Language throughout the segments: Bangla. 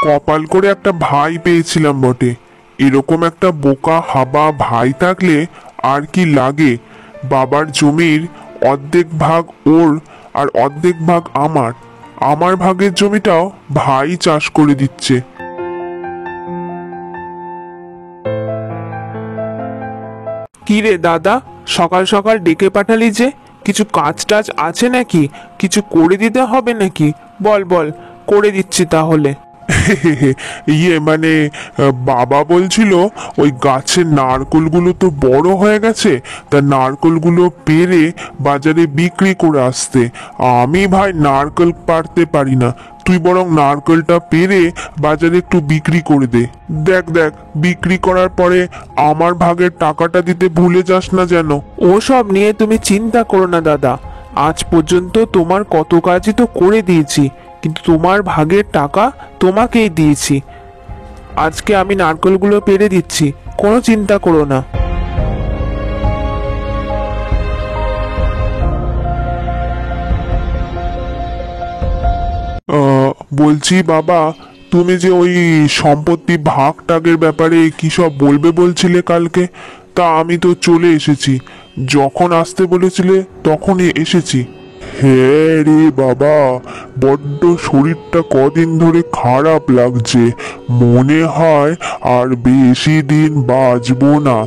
কপাল করে একটা ভাই পেয়েছিলাম বটে। এরকম একটা বোকা হাবা ভাই থাকলে আর কি লাগে। বাবার জমির অর্ধেক ভাগ ওর আর অর্ধেক ভাগ আমার। আমার ভাগের জমিটাও ভাই চাষ করে দিচ্ছে। কি রে দাদা, সকাল সকাল ডেকে পাঠালি যে? কিছু কাজ টাজ আছে নাকি? কিছু করে দিতে হবে নাকি? বল বল, করে দিচ্ছি তাহলে। মানে বাবা বলছিল ওই গাছের নারকোলগুলো তো বড় হয়ে গেছে, তা নারকোলগুলো পেড়ে বাজারে বিক্রি করে আসতে। আমি ভাই নারকেল পাড়তে পারি না, তুই বরং নারকেলটা পেড়ে বাজারে একটু বিক্রি করে দে। দেখ দেখ, বিক্রি করার পরে আমার ভাগের টাকাটা দিতে ভুলে যাস না যেন। ওসব নিয়ে তুমি চিন্তা করো না দাদা, আজ পর্যন্ত তোমার কত কাজই তো করে দিয়েছি, কিন্তু তোমার ভাগের টাকা তোমাকেই দিয়েছি। আজকে আমি নারকেলগুলো পেড়ে দিচ্ছি, কোনো চিন্তা করো না। বলছি বাবা, তুমি যে ওই সম্পত্তি ভাগ টাগের ব্যাপারে কি সব বলবে বলছিলে কালকে, তা আমি তো চলে এসেছি। যখন আসতে বলেছিলে তখনই এসেছি। হ্যাঁ রে বাবা, বড্ড শরীরটা কদিন ধরে খারাপ লাগছে। মনে হয় আর বেশি দিন বাঁচবো না।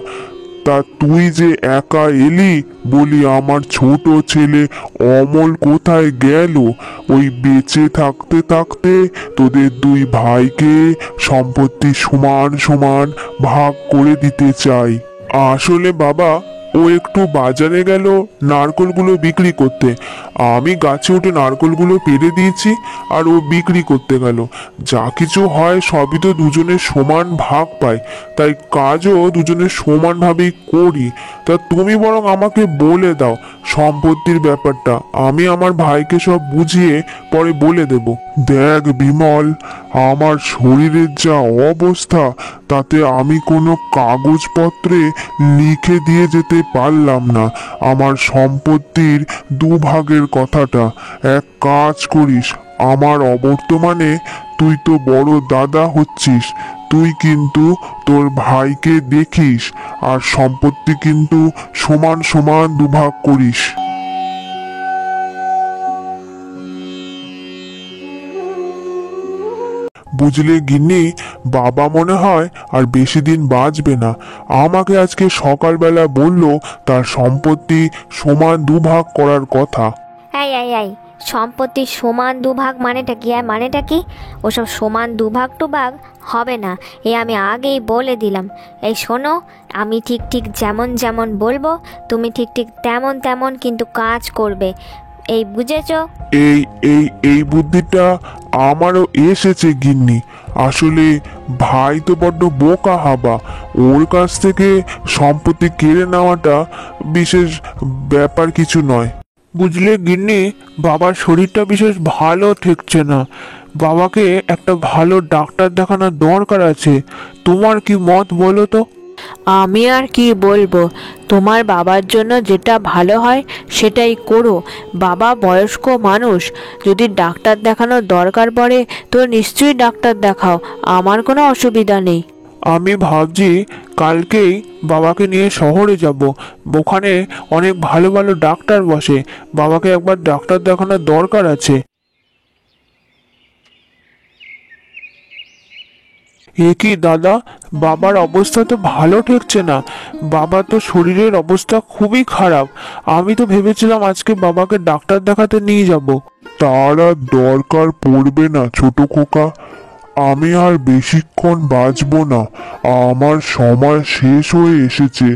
তা তুই যে একা এলি বলি, আমার ছোট ছেলে অমল কোথায় গেল? ওই বেঁচে থাকতে থাকতে তোদের দুই ভাইকে সম্পত্তি সমান সমান ভাগ করে দিতে চাই। আসলে বাবা, ও একটু বাজারে গেল নারকলগুলো বিক্রি করতে। আমি গাছে উঠে নারকলগুলো পেড়ে দিয়েছি আর ও বিক্রি করতে গেল। যা কিছু হয় সবই তো দুজনের সমান ভাগ পাই, তাই কাজও দুজনের সমানভাবেই করি। তা তুমি বরং আমাকে বলে দাও সম্পত্তির ব্যাপারটা, আমি আমার ভাইকে সব বুঝিয়ে পরে বলে দেব। দেখ বিমল, আমার শরীরের যা অবস্থা, তাতে আমি কোনো কাগজপত্রে লিখে দিয়ে যেতে পারলাম না আমার সম্পত্তির দুভাগের কথাটা। এক কাজ করিস, আমার অবর্তমানে তুই তো বড় দাদা হচ্ছিস, তুই কিন্তু তোর ভাইকে দেখিস আর সম্পত্তি কিন্তু সমান সমান দুভাগ করিস। বুঝলে গিন্নি, বাবা মনে হয় আর বেশি দিন বাঁচবে না। আমাকে আজকে সকালবেলা বলল তার সম্পত্তি সমান দুভাগ করার কথা। এই এই এই সম্পত্তির সমান দুভাগ মানেটা কি? আর মানেটা কি? ওসব সমান দুভাগ টুভাগ হবে না, এ আমি আগেই বলে দিলাম। এই শোনো, আমি ঠিক ঠিক যেমন যেমন বলবো তুমি ঠিক ঠিক তেমন তেমন কিন্তু কাজ করবে, এই বুঝেছো? এই এই এই বুদ্ধিটা আমারও এসেছে গিন্নি। আসলে ভাই তো বড্ড বোকা হাবা, ওর কাছ থেকে সম্পত্তি কেড়ে নেওয়াটা বিশেষ ব্যাপার কিছু নয়। বুঝলে গিন্নি, বাবার শরীরটা বিশেষ ভালো ঠেকছে না। বাবাকে একটা ভালো ডাক্তার দেখানোর দরকার আছে। তোমার কি মত বলো তো? আমি আর কি বলবো, তোমার বাবার জন্য যেটা ভালো হয় সেটাই করো। বাবা বয়স্ক মানুষ, যদি ডাক্তার দেখানোর দরকার পড়ে তো নিশ্চয়ই ডাক্তার দেখাও, আমার কোনো অসুবিধা নেই। আমি ভাবছি কালকেই বাবাকে নিয়ে শহরে যাব। ওখানে অনেক ভালো ভালো ডাক্তার বসে, বাবাকে একবার ডাক্তার দেখানোর দরকার আছে। এ কি দাদা, বাবার অবস্থা তো ভালো ঠেকছে না। বাবা তো শরীরের অবস্থা খুবই খারাপ। আমি তো ভেবেছিলাম আজকে বাবাকে ডাক্তার দেখাতে নিয়ে যাব। তার আর দরকার পড়বে না ছোট খোকা, আমি আর বেশিক্ষণ বাঁচবো না। আমার সময় শেষ হয়ে এসেছে।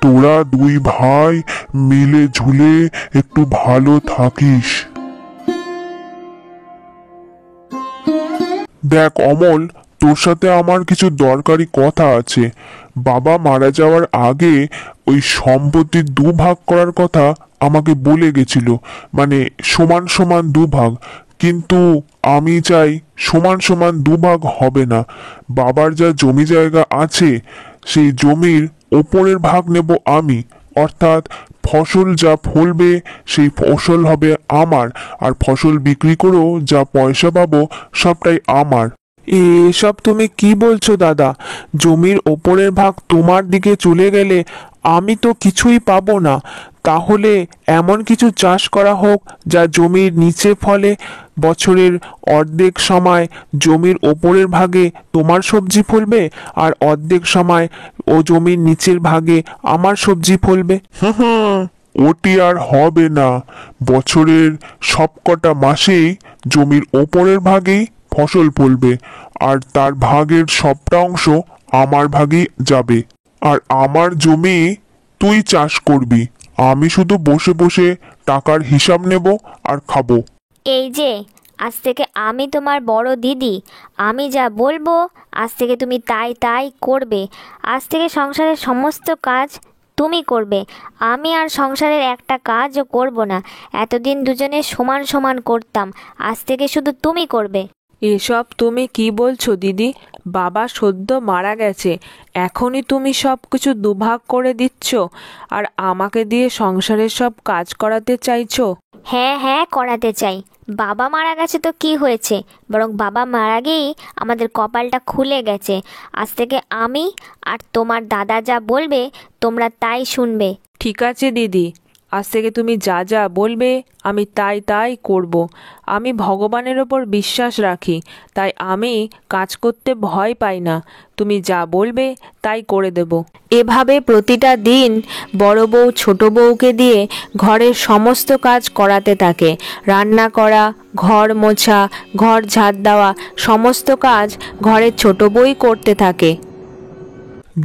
তোরা দুই ভাই মিলে ঝুলে একটু ভালো থাকিস। দেখ অমল, তোর সাথে আমার কিছু দরকারি কথা আছে। বাবা মারা যাওয়ার আগে ওই সম্পত্তির দুভাগ করার কথা আমাকে বলে গেছিল, মানে সমান সমান দুভাগ। কিন্তু আমি চাই সমান সমান দুভাগ হবে না। বাবার যা জমি জায়গা আছে সেই জমির ওপরের ভাগ নেব আমি, অর্থাৎ ফসল যা ফলবে সেই ফসল হবে আমার, আর ফসল বিক্রি করেও যা পয়সা পাবো সবটাই আমার। এসব তুমি কি বলছো দাদা? জমির ওপরের ভাগ তোমার দিকে চলে গেলে আমি তো কিছুই পাবো না। তাহলে এমন কিছু চাষ করা হোক যা জমির নিচে ফলে। বছরের অর্ধেক সময় জমির ওপরের ভাগে তোমার সবজি ফলবে, আর অর্ধেক সময় ও জমির নিচের ভাগে আমার সবজি ফলবে। হুম, ওটি আর হবে না। বছরের সবকটা মাসেই জমির ওপরের ভাগেই ফসল ফলবে, আর তার ভাগের সবটা অংশ আমার ভাগেই যাবে। আর আমার জমি তুই চাষ করবি, আমি শুধু বসে বসে টাকার হিসাব নেব আর খাবো। এই যে, আজ থেকে আমি তোমার বড় দিদি। আমি যা বলবো আজ থেকে তুমি তাই তাই করবে। আজ থেকে সংসারের সমস্ত কাজ তুমি করবে। আমি আর সংসারের একটা কাজও করব না। এতদিন দুজনে সমান সমান করতাম, আজ থেকে শুধু তুমি করবে। এসব তুমি কি বলছো দিদি? বাবা সদ্য মারা গেছে, এখনই তুমি সব কিছু দুভাগ করে দিচ্ছ আর আমাকে দিয়ে সংসারের সব কাজ করাতে চাইছো? হ্যাঁ হ্যাঁ, করাতে চাই। বাবা মারা গেছে তো কি হয়েছে, বরং বাবা মারা গিয়েই আমাদের কপালটা খুলে গেছে। আজ থেকে আমি আর তোমার দাদা যা বলবে তোমরা তাই শুনবে। ঠিক আছে দিদি, আজ থেকে তুমি যা যা বলবে আমি তাই তাই করব। আমি ভগবানের ওপর বিশ্বাস রাখি, তাই আমি কাজ করতে ভয় পাই না। তুমি যা বলবে তাই করে দেব। এভাবে প্রতিটা দিন বড় বউ ছোট বউকে দিয়ে ঘরের সমস্ত কাজ করাতে থাকে। রান্না করা, ঘর মোছা, ঘর ঝাড় দেওয়া, সমস্ত কাজ ঘরের ছোট বউই করতে থাকে।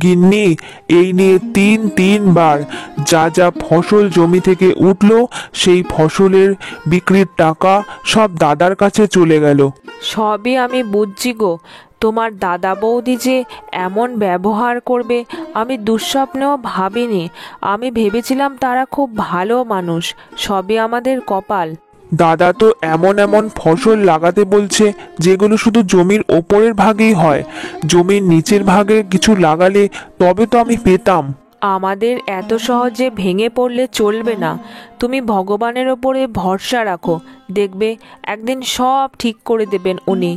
গিন্নি, এই নিয়ে তিনবার যা যা ফসল জমি থেকে উঠলো সেই ফসলের বিক্রির টাকা সব দাদার কাছে চলে গেল। সবই আমি বুঝছি গো। তোমার দাদা বৌদি যে এমন ব্যবহার করবে আমি দুঃস্বপ্নেও ভাবিনি। আমি ভেবেছিলাম তারা খুব ভালো মানুষ। সবই আমাদের কপাল। দাদা তো এমন এমন ফসল লাগাতে বলছে যেগুলো শুধু জমির ওপরের ভাগেই হয়। জমির নিচের ভাগে কিছু লাগালে তবে তো আমি পেতাম। আমাদের এত সহজে ভেঙে পড়লে চলবে না। তুমি ভগবানের ওপরে ভরসা রাখো, দেখবে একদিন সব ঠিক করে দেবেন উনি।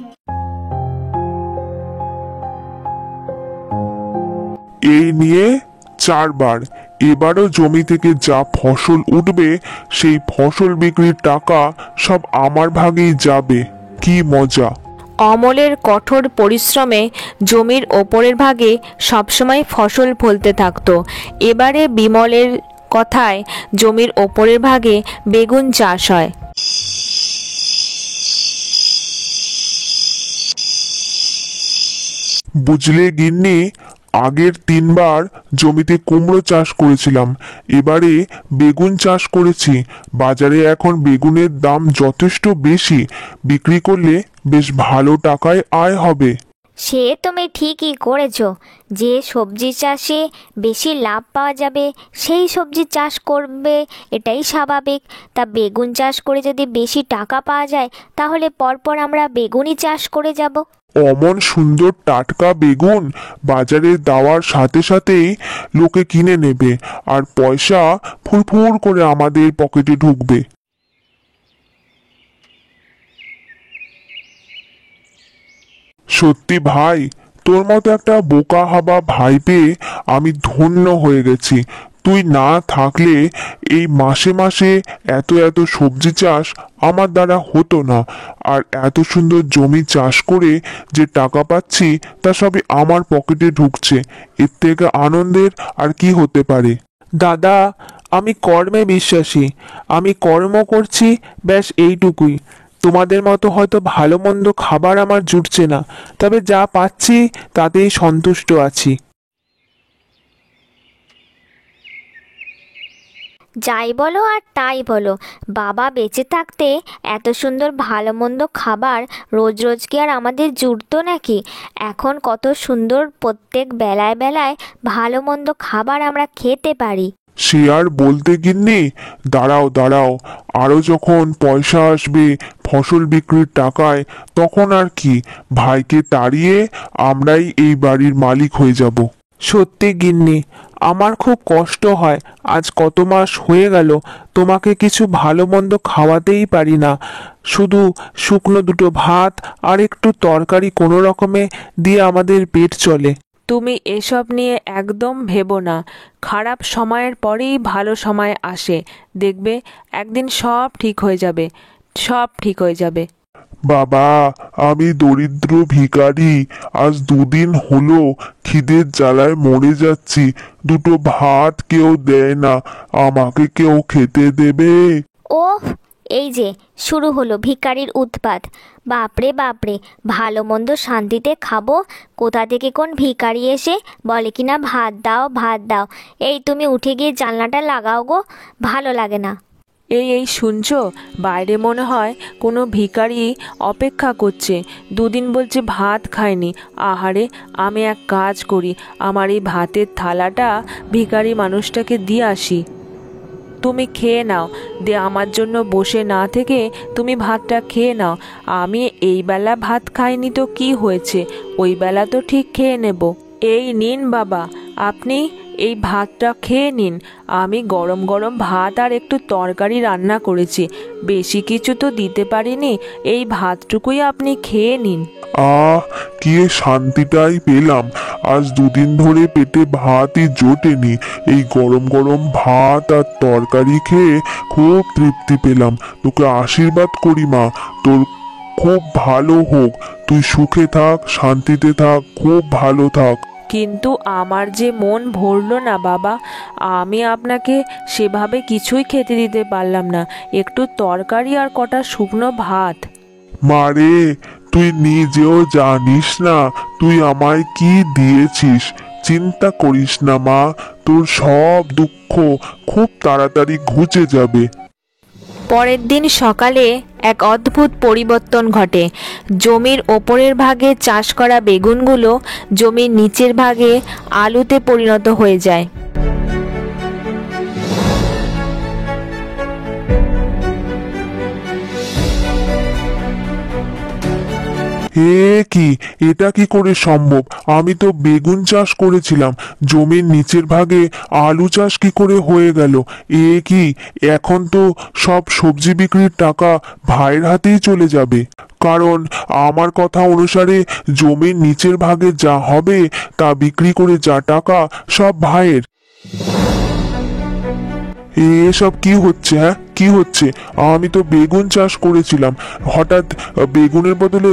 এই নিয়ে 4বার। এবারও জমি থেকে যা ফসল উঠবে সেই ফসল বিক্রির টাকা সব আমার ভাগেই যাবে। কি মজা! অমলের কঠোর পরিশ্রমে জমির ওপরের ভাগে সবসময় ফসল ফলতে থাকতো। এবারে বিমলের কথায় জমির ওপরের ভাগে বেগুন চাষ হয়। বুঝলে গিন্নি, আগের 3বার জমিতে কুমড়ো চাষ করেছিলাম, এবারে বেগুন চাষ করেছি। বাজারে এখন বেগুনের দাম যথেষ্ট বেশি, বিক্রি করলে বেশ ভালো টাকায় আয় হবে। সে তুমি ঠিকই করেছো। যে সবজি চাষে বেশি লাভ পাওয়া যাবে সেই সবজি চাষ করবে, এটাই স্বাভাবিক। তা বেগুন চাষ করে যদি বেশি টাকা পাওয়া যায় তাহলে পরপর আমরা বেগুনই চাষ করে যাব। অমন সুন্দর টাটকা বেগুন বাজারে দেওয়ার সাথে সাথেই লোকে কিনে নেবে, আর পয়সা ফুরফুর করে আমাদের পকেটে ঢুকবে। সত্যি ভাই, তোর মতো একটা বোকা হাবা ভাই পেয়ে আমি ধন্য হয়ে গেছি। তুই না থাকলে এই মাসে মাসে এত এত সবজি চাষ আমার দ্বারা হতো না। আর এত সুন্দর জমি চাষ করে যে টাকা পাচ্ছি তা সবই আমার পকেটে ঢুকছে। এর থেকে আনন্দের আর কি হতে পারে? দাদা, আমি কর্মে বিশ্বাসী। আমি কর্ম করছি, ব্যাস এইটুকুই। তোমাদের মতো হয়তো ভালো মন্দ খাবার আমার জুটছে না, তবে যা পাচ্ছি তাতেই সন্তুষ্ট আছি। যাই বলো আর তাই বলো, বাবা বেঁচে থাকতে এত সুন্দর ভালো মন্দ খাবার রোজ রোজ কি আর আমাদের জুটতো নাকি? এখন কত সুন্দর প্রত্যেক বেলায় বেলায় ভালো মন্দ খাবার আমরা খেতে পারি। সে আর বলতে গিন্নি, দাঁড়াও দাঁড়াও, আরো যখন পয়সা আসবে ফসল বিক্রির টাকায় তখন আর কি, ভাইকে তাড়িয়ে আমরাই এই বাড়ির মালিক হয়ে যাব। সত্যি গিন্নি, আমার খুব কষ্ট হয়। আজ কত মাস হয়ে গেল তোমাকে কিছু ভালো মন্দ খাওয়াতেই পারি না। শুধু শুকনো দুটো ভাত আর একটু তরকারি কোনো রকমে দিয়ে আমাদের পেট চলে। তুমি এসব নিয়ে একদম ভেবো না। খারাপ সময়ের পরেই ভালো সময় আসে। দেখবে একদিন সব ঠিক হয়ে যাবে, সব ঠিক হয়ে যাবে। বাবা, আমি দরিদ্র ভিখারি, আজ 2 দিন হলো খিদের জ্বালায় মরে যাচ্ছি। দুটো ভাত কেউ দেয় না, আমাকে কেউ খেতে দেবে? ওহ, এই যে শুরু হলো ভিখারির উৎপাত। বাপরে বাপরে, ভালো মন্দ শান্তিতে খাবো, কোথা থেকে কোন ভিখারি এসে বলে কিনা ভাত দাও ভাত দাও। এই তুমি উঠে গিয়ে জানলাটা লাগাও গো, ভালো লাগে না। এই শুনছো? বাইরে মনে হয় কোনো ভিখারি অপেক্ষা করছে। 2 দিন বলছে ভাত খায়নি। আহারে, আমি এক কাজ করি, আমার এই ভাতের থালাটা ভিখারি মানুষটাকে দিয়ে আসি। তুমি খেয়ে নাও, আমার জন্য বসে না থেকে তুমি ভাতটা খেয়ে নাও। আমি এই বেলা ভাত খাইনি তো কি হয়েছে, ওই বেলা তো ঠিক খেয়ে নেব। এই নিন বাবা, আপনি এই ভাতটা খেয়ে নিন। আমি গরম গরম ভাত আর একটু তরকারি রান্না করেছি, বেশি কিছু তো দিতে পারিনি। এই ভাতটুকুই আপনি খেয়ে নিন। কি শান্তিটাই পেলাম। আজ 2 দিন ধরে পেটে ভাতই জোটেনি, এই গরম গরম ভাত আর তরকারি খেয়ে খুব তৃপ্তি পেলাম। তোকে আশীর্বাদ করি মা, তোর খুব ভালো হোক, তুই সুখে থাক, শান্তিতে থাক, খুব ভালো থাক। কিন্তু আমার যে মন ভরল না বাবা, আমি আপনাকে সেভাবে কিছুই খেতে দিতে পারলাম না। একটু তরকারি আর কটা শুকনো ভাত। মারে, তুই নিজেও জানিস না তুই আমায় কি দিয়েছিস। চিন্তা করিস না মা, তোর সব দুঃখ খুব তাড়াতাড়ি ঘুচে যাবে। পরের দিন সকালে এক অদ্ভুত পরিবর্তন ঘটে। জমির ওপরের ভাগে চাষ করা বেগুনগুলো জমির নিচের ভাগে আলুতে পরিণত হয়ে যায়। কি, এটা কি করে সম্ভব? আমি তো বেগুন চাষ করেছিলাম, জমির নিচের ভাগে আলু চাষ কি করে হয়ে গেল? কি, এখন তো সব সবজি বিক্রির টাকা ভাইয়ের হাতেই চলে যাবে। কারণ আমার কথা অনুসারে জমির নিচের ভাগে যা হবে তা বিক্রি করে যা টাকা সব ভাইয়ের। এসব কি হচ্ছে? হ্যাঁ, কি হচ্ছে? আমি তো বেগুন চাষ করেছিলাম, হঠাৎ বেগুনের বদলে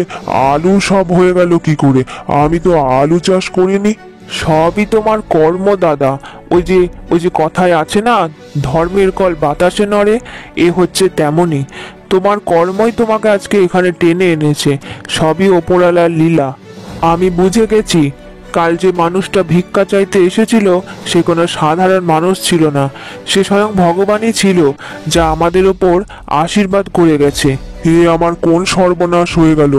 আলু সব হয়ে গেল কি করে? আমি তো আলু চাষ করিনি। সবই তোমার কর্ম দাদা। ওই যে কথায় আছে না, ধর্মের কল বাতাসে নড়ে, এ হচ্ছে তেমনই। তোমার কর্মই তোমাকে আজকে এখানে টেনে এনেছে। সবই ওপরওয়ালার লীলা। আমি বুঝে গেছি, কাল যে মানুষটা ভিক্ষা চাইতে এসেছিল সে কোনো সাধারণ মানুষ ছিল না, সে স্বয়ং ভগবানই ছিল, যা আমাদের ওপর আশীর্বাদ করে গেছে। আমার কোন সর্বনাশ হয়ে গেল!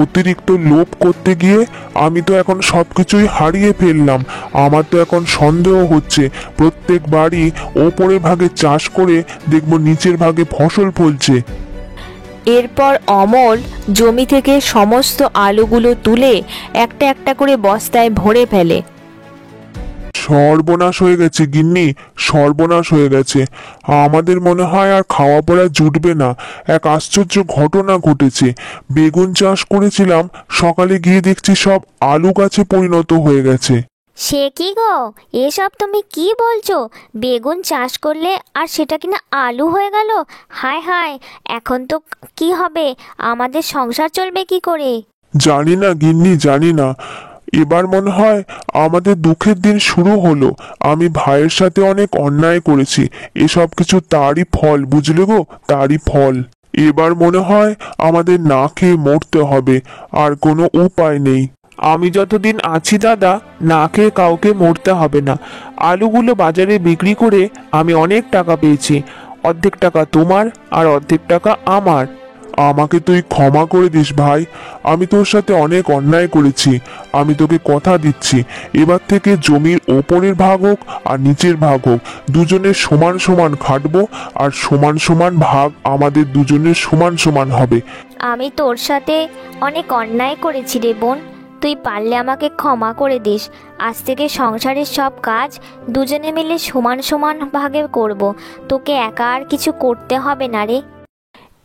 অতিরিক্ত লোভ করতে গিয়ে আমি তো এখন সবকিছুই হারিয়ে ফেললাম। আমার তো এখন সন্দেহ হচ্ছে, প্রত্যেক বাড়ি ওপরের ভাগে চাষ করে দেখবো নিচের ভাগে ফসল ফলছে। এরপর অমল জমি থেকে সমস্ত আলুগুলো তুলে একটা একটা করে বস্তায় ভরে ফেলে। সর্বনাশ হয়ে গেছে গিন্নি, সর্বনাশ হয়ে গেছে। আমাদের মনে হয় আর খাওয়া পড়া জুটবে না। এক আশ্চর্য ঘটনা ঘটেছে। বেগুন চাষ করেছিলাম, সকালে গিয়ে দেখছি সব আলু গাছে পরিণত হয়ে গেছে। সে কি গো, এসব তুমি কি বলছো? বেগুন চাষ করলে আর সেটা কিনা আলু হয়ে গেল? হায় হায়, এখন তো কি হবে? আমাদের সংসার চলবে কি করে? জানি না গিন্নি, জানি না। এবার মনে হয় আমাদের দুঃখের দিন শুরু হলো। আমি ভাইয়ের সাথে অনেক অন্যায় করেছি, এসব কিছু তারই ফল, বুঝলে গো, তারই ফল। এবার মনে হয় আমাদের না খেয়ে মরতে হবে, আর কোনো উপায় নেই। আমি যতদিন আছি দাদা, না খেয়ে কাউকে মরতে হবে না। আলুগুলো বাজারে বিক্রি করে আমি অনেক টাকা পেয়েছি। অর্ধেক টাকা তোমার আর অর্ধেক টাকা আমার। আমাকে তুই ক্ষমা করে দিস ভাই, আমি তোর সাথে অনেক অন্যায় করেছি। আমি তোকে কথা দিচ্ছি, এবার থেকে জমির ওপরের ভাগ হোক আর নিচের ভাগ হোক, দুজনের সমান সমান খাটবো, আর সমান সমান ভাগ আমাদের দুজনের সমান সমান হবে। আমি তোর সাথে অনেক অন্যায় করেছি রে বোন, তুই পারলে আমাকে ক্ষমা করে দিস। আজ থেকে সংসারের সব কাজ দুজনে মিলে সমান সমান ভাগে করব। তোকে একা আর কিছু করতে হবে না রে।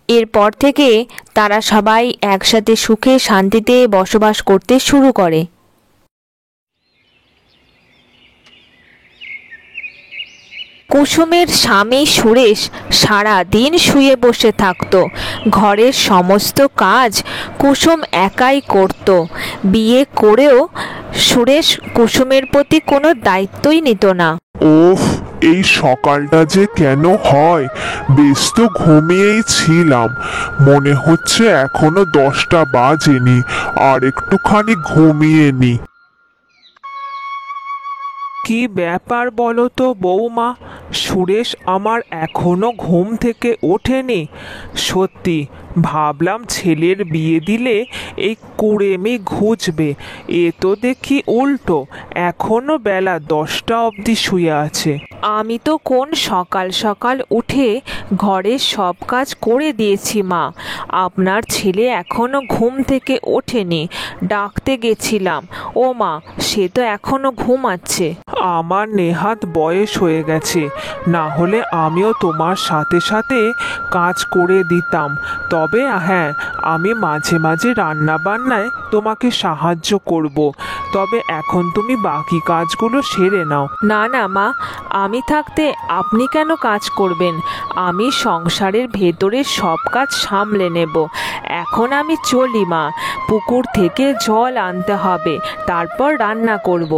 এরপর থেকে তারা সবাই একসাথে সুখে শান্তিতে বসবাস করতে শুরু করে। কুসুমের স্বামী সুরেশ সারা দিন শুয়ে বসে থাকত। ঘরের সমস্ত কাজ কুসুম একাই করত। বিয়ে করেও সুরেশ কুসুমের প্রতি কোনো দায়িত্বই নিত না। ওফ, এই সকালটা যে কেন হয়! বেশ তো ঘুমিয়েই ছিলাম, মনে হচ্ছে এখনো 10টা বাজেনি। আর একটুখানি ঘুমিয়ে নি। কি ব্যাপার বলো তো বৌমা, সুরেশ আমার এখনো ঘুম থেকে ওঠেনি? সত্যি ভাবলাম ছেলের বিয়ে দিলে এই কুড়েমি ঘুচবে, এ তো দেখি উল্টো, এখনো বেলা 10টা অবধি শুয়ে আছে। আমি তো কোন সকাল সকাল উঠে ঘরের সব কাজ করে দিয়েছি মা। আপনার ছেলে এখনো ঘুম থেকে ওঠেনি, ডাকতে গেছিলাম। ও মা, সে তো এখনো ঘুমাচ্ছে। আমার নেহাত বয়স হয়ে গেছে, না হলে আমিও তোমার সাথে সাথে কাজ করে দিতাম। তবে হ্যাঁ, আমি মাঝে মাঝে রান্না বান্নায় তোমাকে সাহায্য করব। তবে এখন তুমি বাকি কাজগুলো সেরে নাও। না না মা, আমি থাকতে আপনি কেন কাজ করবেন? আমি সংসারের ভেতরের সব কাজ সামলে নেব। এখন আমি চলি মা, পুকুর থেকে জল আনতে হবে, তারপর রান্না করব।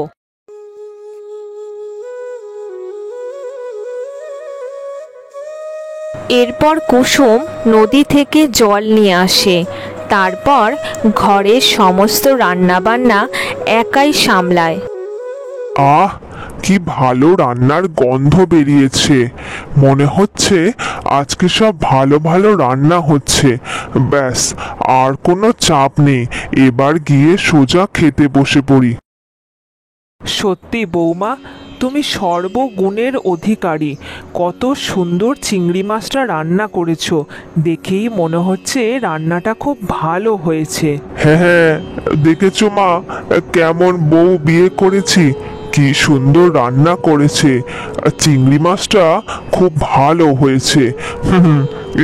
এরপর কুসুম নদী থেকে জল নিয়ে আসে। তারপর ঘরের সমস্ত রান্নাবান্না একাই সামলায়। আহ, কি ভালো রান্নার গন্ধ বেরিয়েছে! মনে হচ্ছে আজকে সব ভালো ভালো রান্না হচ্ছে। ব্যাস, আর কোনো চাপ নেই, এবার গিয়ে সোজা খেতে বসে পড়ি। সত্যি বৌমা, তুমি সর্বগুণের অধিকারী। কত সুন্দর চিংড়ি মাছটা রান্না করেছো, দেখেই মনে হচ্ছে রান্নাটা খুব ভালো হয়েছে। হ্যাঁ হ্যাঁ, দেখেছো মা, কেমন বউ বিয়ে করেছি! কি সুন্দর রান্না করেছে। চিংড়ি মাছটা খুব ভালো হয়েছে।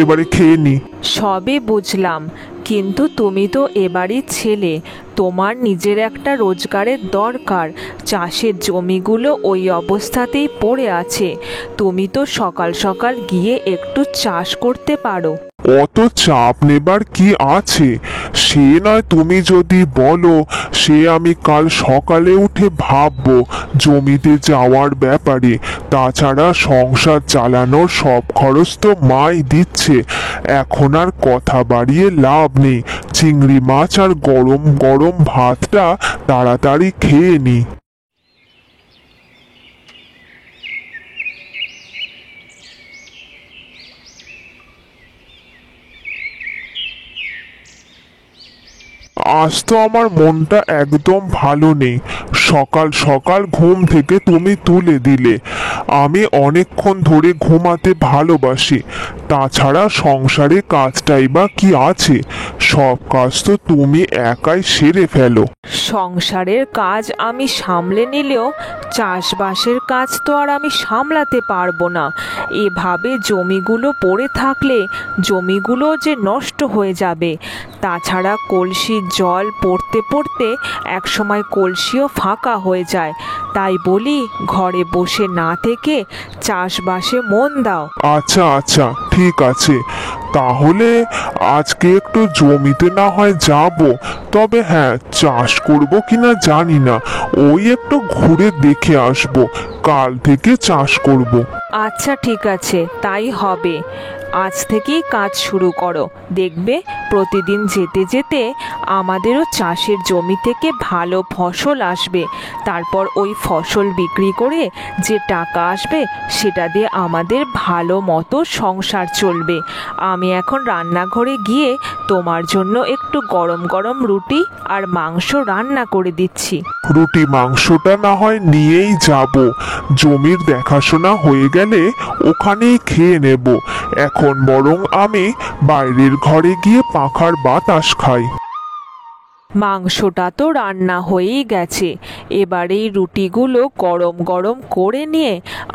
এবারে খেয়ে নি। সবে বুঝলাম, কিন্তু তুমি তো এবারই ছেলে, তোমার নিজের একটা রোজগারের দরকার। চাষের জমিগুলো ওই অবস্থাতেই পড়ে আছে, তুমি তো সকাল সকাল গিয়ে একটু চাষ করতে পারো। অত চাপ নেবার কি আছে? সে নয় তুমি যদি বলো, সে আমি কাল সকালে উঠে ভাববো জমিতে যাওয়ার ব্যাপারে। তাছাড়া সংসার চালানোর সব খরচ তো মাই দিচ্ছে। এখন আর কথা বাড়িয়ে লাভ নেই, চিংড়ি মাছ আর গরম গরম ভাতটা তাড়াতাড়ি খেয়ে নি। আজ তো আমার মনটা একদম ভালো নেই। সকাল সকাল ঘুম থেকে তুমি তুলে দিলে। আমি অনেকক্ষণ ধরে ঘুমাতে ভালোবাসি। তাছাড়া সংসারে কাজটাই বা কি আছে, সব কাজ তো তুমি একাই সেরে ফেলো। সংসারের কাজ আমি সামলে নিলেও চাষবাসের কাজ তো আর আমি সামলাতে পারবো না। এভাবে জমিগুলো পড়ে থাকলে জমিগুলো যে নষ্ট হয়ে যাবে। তাছাড়া কলসির জল পড়তে পড়তে একসময় কলসিও ফাঁকা হয়ে যায়। তাই বলি, ঘরে বসে না থেকে চাষবাসে মন দাও। আচ্ছা আচ্ছা, ঠিক আছে। তাহলে আজকে একটু জমিতে না হয় যাব। তবে হ্যাঁ, চাষ করব কিনা জানি না, ওই একটু ঘুরে দেখে আসব। কাল থেকে চাষ করব। আচ্ছা ঠিক আছে, তাই হবে। আজ থেকেই কাজ শুরু করো, দেখবে প্রতিদিন যেতে যেতে আমাদেরও চাষের জমি থেকে ভালো ফসল আসবে। তারপর ওই ফসল বিক্রি করে যে টাকা আসবে সেটা দিয়ে আমাদের ভালো মতো সংসার চলবে। আমি এখন রান্নাঘরে গিয়ে তোমার জন্য একটু গরম গরম রুটি আর মাংস রান্না করে দিচ্ছি। রুটি মাংসটা না হয় নিয়েই যাব, জমির দেখাশোনা হয়ে গেলে ওখানেই খেয়ে নেব। এখন বরং আমি বাইরের ঘরে গিয়ে পাখার বাতাস খাই। মাংসটা তো রান্না হয়েই গেছে। এবার এই রুটিগুলো গরম গরম করে নিয়ে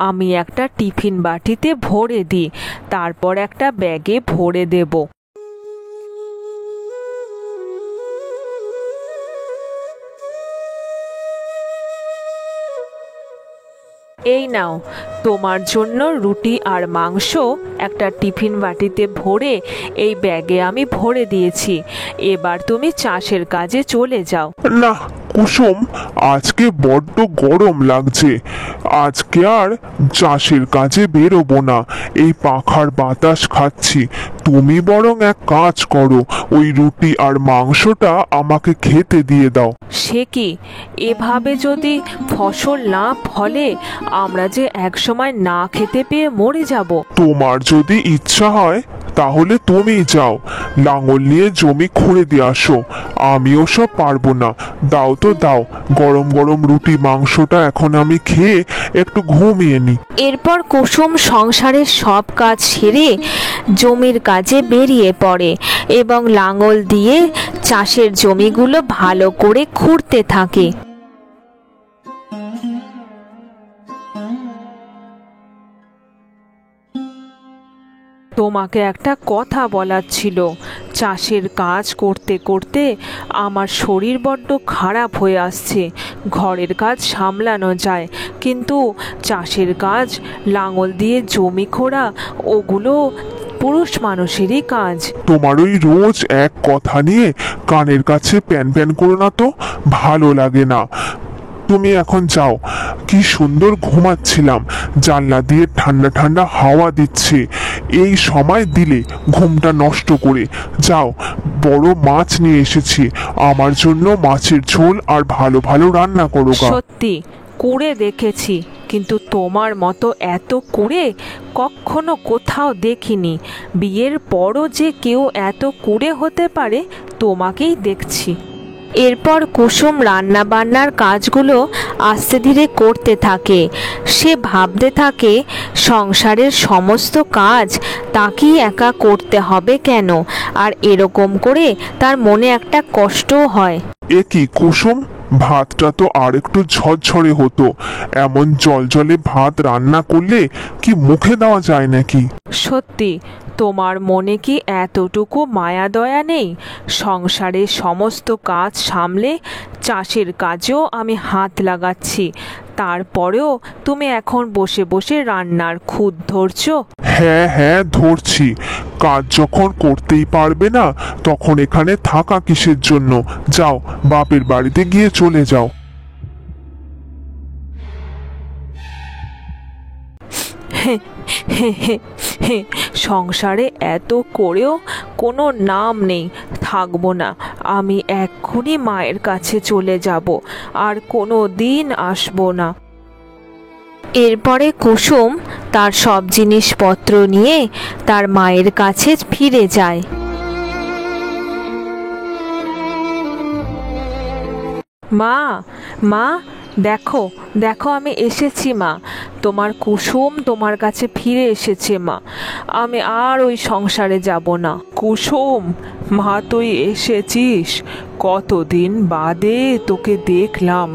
আমি একটা টিফিন বাটিতে ভরে দিই, তারপর একটা ব্যাগে ভরে দেব। এই নাও, তোমার জন্য রুটি আর মাংস একটা টিফিন বাটিতে ভরে এই ব্যাগে আমি ভরে দিয়েছি। এবার তুমি চাষের কাজে চলে যাও। না কুসুম, আজকে বড্ড গরম লাগছে, আজকে আর চাষের কাজে বেরোবো না, এই পাখার বাতাস খাচ্ছি। তুমি বরং এক কাজ করো, ওই রুটি আর মাংসটা আমাকে খেতে দিয়ে দাও। সে কি, এভাবে যদি ফসল না ফলে আমরা যে একসময় না খেতে পেয়ে মরে যাব। তোমার যদি ইচ্ছা হয় তাহলে তুমি যাও, লাঙল নিয়ে জমি খুঁড়ে দিয়ে আসো, আমিও সব পারবো না। দাও তো দাও, গরম গরম রুটি মাংসটা এখন আমি খেয়ে একটু ঘুমিয়ে নি। এরপর কুসুম সংসারের সব কাজ সেরে জমির কাজে বেরিয়ে পড়ে এবং লাঙল দিয়ে চাষের জমিগুলো ভালো করে খুঁড়তে থাকে। তোমাকে একটা কথা বলার ছিল। চাষের কাজ করতে করতে আমার শরীর বড্ড খারাপ হয়ে আসছে। ঘরের কাজ সামলানো যায়, কিন্তু চাষের কাজ, লাঙল দিয়ে জমি খোঁড়া, ওগুলো পুরুষ মানুষেরই কাজ। তোমার ওই রোজ এক কথা নিয়ে কানের কাছে প্যান প্যান করো না তো, ভালো লাগে না। তুমি এখন যাও, কি সুন্দর ঘুমাচ্ছিলাম, জানলা দিয়ে ঠান্ডা ঠান্ডা হাওয়া দিচ্ছে, এই সময় দিলে ঘুমটা নষ্ট করে। যাও, বড় মাছ নিয়ে এসেছি, আমার জন্য মাছের ঝোল আর ভালো ভালো রান্না করো গা। সত্যি করে দেখেছি, কিন্তু তোমার মতো এত করে কখনো কোথাও দেখিনি। বিয়ের পরও যে কেউ এত করে হতে পারে, তোমাকেই দেখছি। এরপর কুসুম রান্না বান্নার কাজগুলো আস্তে ধীরে করতে থাকে। সে ভাবতে থাকে সংসারের সমস্ত কাজ তাকেই একা করতে হবে কেন, আর এরকম করে তার মনে একটা কষ্টও হয়। এ কি কুসুম, ভাতটা তো আর একটু ঝরঝরে হতো, এমন জলজলে ভাত রান্না করলে কি মুখে দেওয়া যায় নাকি? সত্যি, তোমার মনে কি এতটুকু মায়া দয়া নেই? সংসারের সমস্ত কাজ সামলে চাষের কাজেও আমি হাত লাগাচ্ছি, তারপরেও তুমি এখন বসে বসে রান্নার খুঁত ধরছো? হ্যাঁ হ্যাঁ ধরছি, কাজ যখন করতেই পারবে না তখন এখানে থাকা কিসের জন্য? যাও, বাপের বাড়িতে গিয়ে চলে যাও। সংসারে এত করেও কোনো নাম নেই, থাকবো না। আমি এক্ষুনি মায়ের কাছে চলে যাব, আর কোনো দিন আসবো না। এরপরে কুসুম তার সব জিনিসপত্র নিয়ে তার মায়ের কাছে ফিরে যায়। মা, মা, দেখো দেখো, আমি এসেছি মা। তোমার কুসুম তোমার কাছে ফিরে এসেছে মা। আমি আর ওই সংসারে যাব না। কুসুম, মা তুই এসেছিস, কতদিন বাদে তোকে দেখলাম,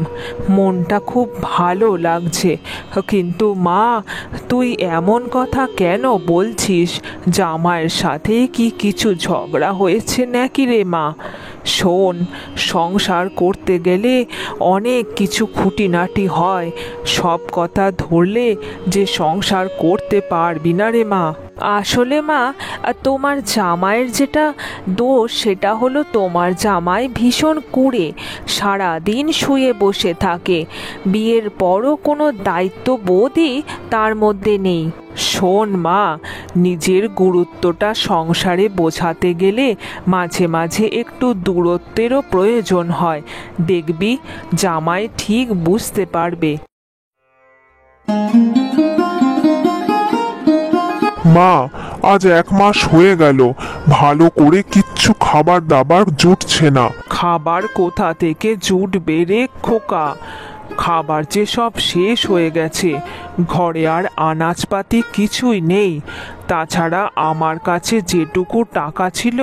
মনটা খুব ভালো লাগছে। কিন্তু মা, তুই এমন কথা কেন বলছিস? জামাইয়ের সাথে কি কিছু ঝগড়া হয়েছে নাকি রে মা? শোন, সংসার করতে গেলে অনেক কিছু খুঁটিনাটি হয়, সব কথা ধরলে যে সংসার করতে পারবি না রে মা। আসলে মা, তোমার জামাইয়ের যেটা দোষ সেটা হলো তোমার জামাই ভীষণ কুঁড়ে, সারাদিন শুয়ে বসে থাকে। বিয়ের পরও কোনো দায়িত্ববোধই তার মধ্যে নেই। শোন মা, নিজের গুরুত্বটা সংসারে বোঝাতে গেলে মাঝে মাঝে একটু দূরত্বেরও প্রয়োজন হয়, দেখবি জামাই ঠিক বুঝতে পারবে। মা, আজ 1 মাস হয়ে গেল, ভালো করে কিচ্ছু খাবার দাবার জুটছে না। খাবার কোথা থেকে জুটবে রে খোকা? খাবার যে সব শেষ হয়ে গেছে, ঘরে আর আনাজপাতি কিছুই নেই। তাছাড়া আমার কাছে যেটুকু টাকা ছিল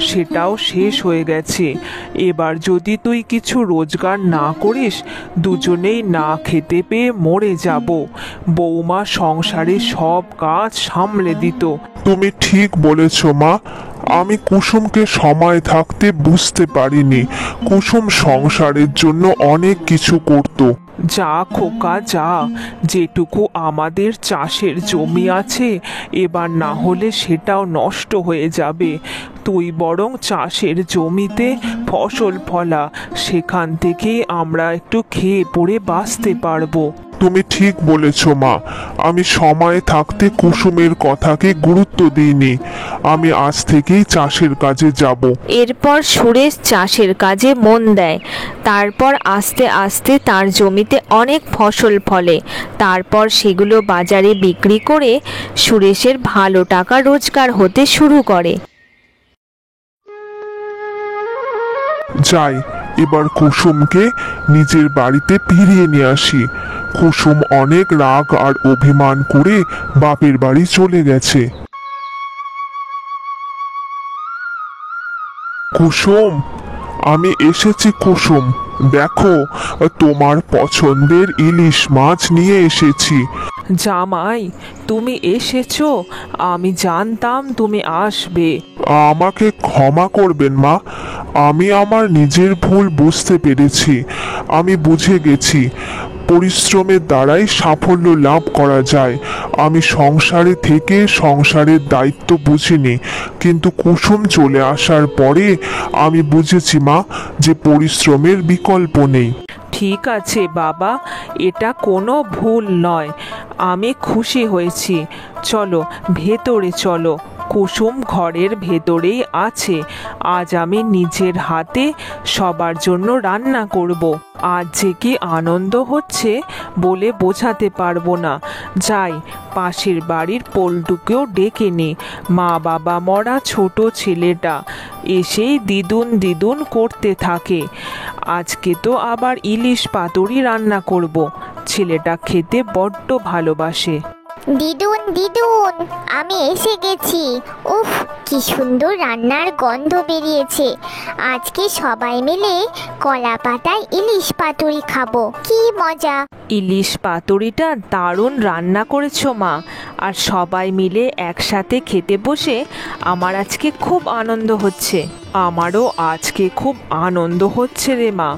সেটাও শেষ হয়ে গেছে। এবার যদি তুই কিছু রোজগার না করিস, দুজনেই না খেতে পেয়ে মরে যাব। বৌমা সংসারে সব কাজ সামলে দিত। তুমি ঠিক বলেছ মা। আমি কুসুমকে সময় থাকতে বুঝতে পারিনি। কুসুম সংসারের জন্য অনেক কিছু করত। যা খোকা যা, যেটুকু আমাদের চাষের জমি আছে এবার না হলে সেটাও নষ্ট হয়ে যাবে। তুই বরং চাষের জমিতে ফসল ফলা, সেখান থেকে আমরা একটু খেয়ে পড়ে বাঁচতে পারবো। তুমি ঠিক বলেছ মা। আমি সময় থাকতে কুসুমের কথাকে গুরুত্ব দিইনি। আমি আজ থেকেই চাষের কাজে যাব। এরপর সুরেশ চাষের কাজে মন দেয়। তারপর আস্তে আস্তে তার জমিতে অনেক ফসল ফলে। তারপর সেগুলো বাজারে বিক্রি করে সুরেশের ভালো টাকা রোজগার হতে শুরু করে। যাই, এবার কুসুমকে নিজের বাড়িতে ফিরিয়ে নিয়ে আসি। কুসুম অনেক রাগ আর অভিমান করে বাপের বাড়ি চলে গেছে। কুসুম, আমি এসেছি কুসুম। দেখো, তোমার পছন্দের ইলিশ মাছ নিয়ে এসেছি। জামাই, তুমি এসেছো? আমি জানতাম তুমি আসবে। আমাকে ক্ষমা করবেন মা। আমি আমার নিজের ভুল বুঝতে পেরেছি। আমি বুঝে গেছি পরিশ্রমের দ্বারাই সাফল্য লাভ করা যায়। আমি সংসারে থেকে সংসারের দায়িত্ব বুঝিনি, কিন্তু কুসুম চলে আসার পরে আমি বুঝেছি মা, যে পরিশ্রমের বিকল্প নেই। ঠিক আছে বাবা, এটা কোনো ভুল নয়। আমি খুশি হয়েছি। চলো ভেতরে চলো। কুসুম ঘরের ভেতরেই আছে। আজ আমি নিজের হাতে সবার জন্য রান্না করব। আজ যে কি আনন্দ হচ্ছে বলে বোঝাতে পারবো না। যাই, পাশের বাড়ির পল্টুকেও ডেকে নে। মা বাবা মরা ছোট ছেলেটা এসেই দিদুন দিদুন করতে থাকে। আজকে তো আবার ইলিশ পাতুরি রান্না করব। ছেলেটা খেতে বড্ড ভালোবাসে। দিদুন দিদুন, আমি এসে গেছি। উফ, কি সুন্দর রান্নার গন্ধ বেরিয়েছে। আজকে সবাই মিলে কলা পাতায় ইলিশ পাতুরি খাবো। কি মজা! ইলিশ পাতুরিটা দারুণ রান্না করেছো মা। আর সবাই মিলে একসাথে খেতে বসে আমার আজকে খুব আনন্দ হচ্ছে। আমারও আজকে খুব আনন্দ হচ্ছে রে মা।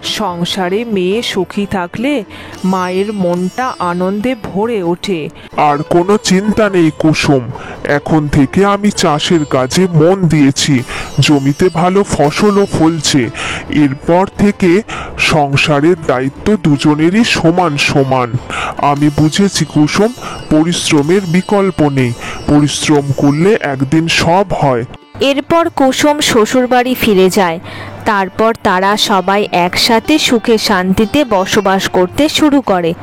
সংসারে মেয়ে সুখী থাকলে মায়ের মনটা আনন্দে ভরে ওঠে। আর কোনো চিন্তা নেই কুসুম। এখন থেকে আমি চাষের কাজে মন দিয়েছি। জমিতে ভালো ফসলও ফলছে। এরপর থেকে সংসারের দায়িত্ব দুজনেরই সমান সমান। আমি বুঝেছি কুসুম, পরিশ্রমের বিকল্প নেই। পরিশ্রম করলে একদিন সব হয়। এরপর কুসুম শ্বশুরবাড়ি ফিরে যায়। তারপর তারা সবাই একসাথে সুখে শান্তিতে বসবাস করতে শুরু করে।